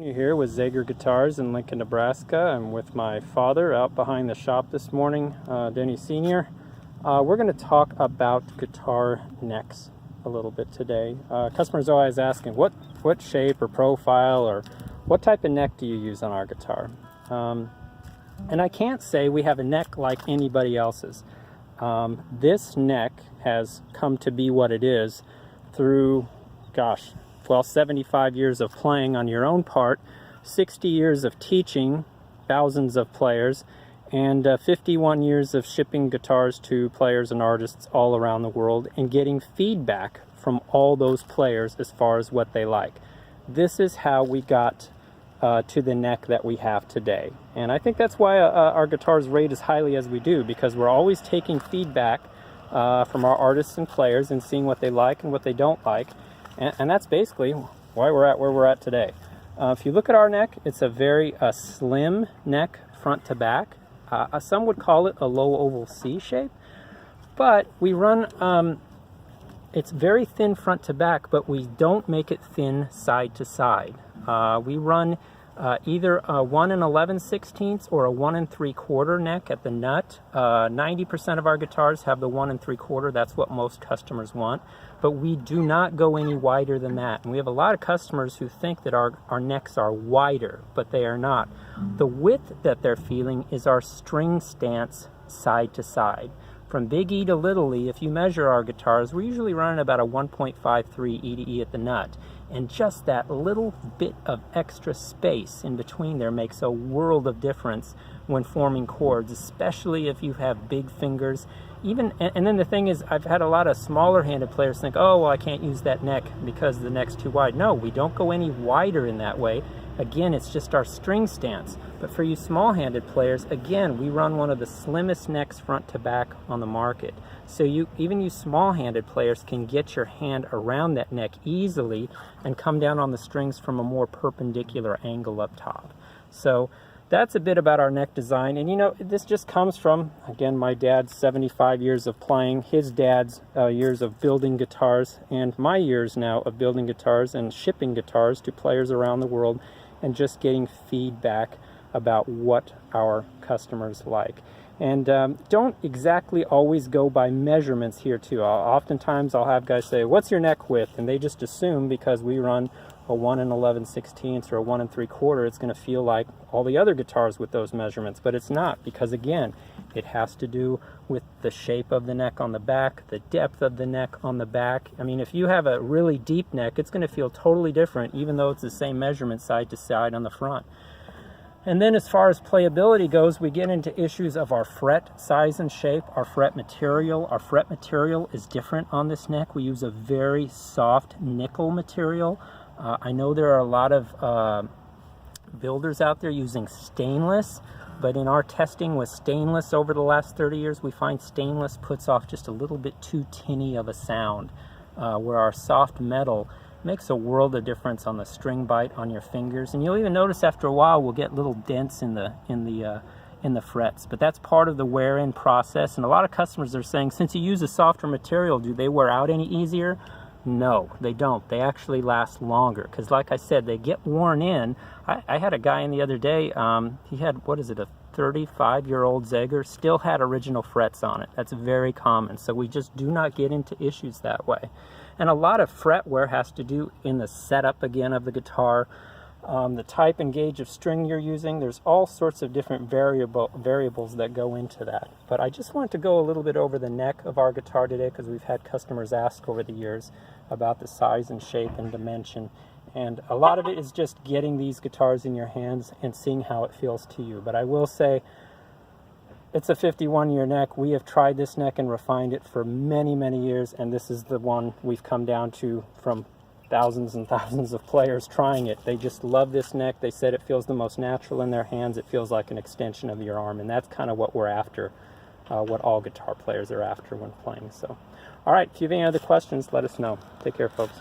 Here with Zager Guitars in Lincoln, Nebraska. I'm with my father out behind the shop this morning, Denny Sr. We're going to talk about guitar necks a little bit today. Customers are always asking what shape or profile or what type of neck do you use on our guitar? And I can't say we have a neck like anybody else's. This neck has come to be what it is through, 75 years of playing on your own part, 60 years of teaching thousands of players, and 51 years of shipping guitars to players and artists all around the world and getting feedback from all those players as far as what they like. This is how we got to the neck that we have today. And I think that's why our guitars rate as highly as we do, because we're always taking feedback from our artists and players and seeing what they like and what they don't like. And that's basically why we're at where we're at today. If you look at our neck, it's a very slim neck front to back. Some would call it a low oval C shape, but we run, it's very thin front to back, but we don't make it thin side to side. We run either a 1 11/16 or a 1 3/4 neck at the nut. 90% of our guitars have the 1 3/4. That's what most customers want. But we do not go any wider than that. And we have a lot of customers who think that our necks are wider, but they are not. The width that they're feeling is our string stance side to side. From big E to little e, if you measure our guitars, we're usually running about a 1.53 E to E at the nut. And just that little bit of extra space in between there makes a world of difference when forming chords, especially if you have big fingers. And then the thing is, I've had a lot of smaller handed players think, oh, well, I can't use that neck because the neck's too wide. No, we don't go any wider in that way. Again, it's just our string stance. But for you small-handed players, again, we run one of the slimmest necks front to back on the market. So even you small-handed players can get your hand around that neck easily and come down on the strings from a more perpendicular angle up top. So that's a bit about our neck design. And you know, this just comes from, again, my dad's 75 years of playing, his dad's years of building guitars, and my years now of building guitars and shipping guitars to players around the world, and just getting feedback about what our customers like. And don't exactly always go by measurements here too. Oftentimes I'll have guys say, what's your neck width? And they just assume because we run a 1 11/16 or a 1 3/4, it's going to feel like all the other guitars with those measurements. But it's not, because again, it has to do with the shape of the neck on the back, the depth of the neck on the back. I mean, if you have a really deep neck, it's going to feel totally different, even though it's the same measurement side to side on the front. And then as far as playability goes, we get into issues of our fret size and shape, our fret material. Our fret material is different on this neck. We use a very soft nickel material. I know there are a lot of builders out there using stainless, but in our testing with stainless over the last 30 years, we find stainless puts off just a little bit too tinny of a sound, where our soft metal makes a world of difference on the string bite on your fingers. And you'll even notice after a while we'll get little dents in the frets, but that's part of the wear-in process. And a lot of customers are saying, since you use a softer material, do they wear out any easier? No, they don't. They actually last longer, because like I said, they get worn in. I had a guy in the other day, he had, a 35-year-old Zager, still had original frets on it. That's very common, so we just do not get into issues that way. And a lot of fret wear has to do in the setup, again, of the guitar, the type and gauge of string you're using. There's all sorts of different variables that go into that. But I just wanted to go a little bit over the neck of our guitar today, because we've had customers ask over the years about the size and shape and dimension. And a lot of it is just getting these guitars in your hands and seeing how it feels to you. But I will say, it's a 51-year neck. We have tried this neck and refined it for many, many years, and this is the one we've come down to from thousands and thousands of players trying it. They just love this neck. They said it feels the most natural in their hands. It feels like an extension of your arm, and that's kind of what we're after, what all guitar players are after when playing. So, all right, if you have any other questions, let us know. Take care, folks.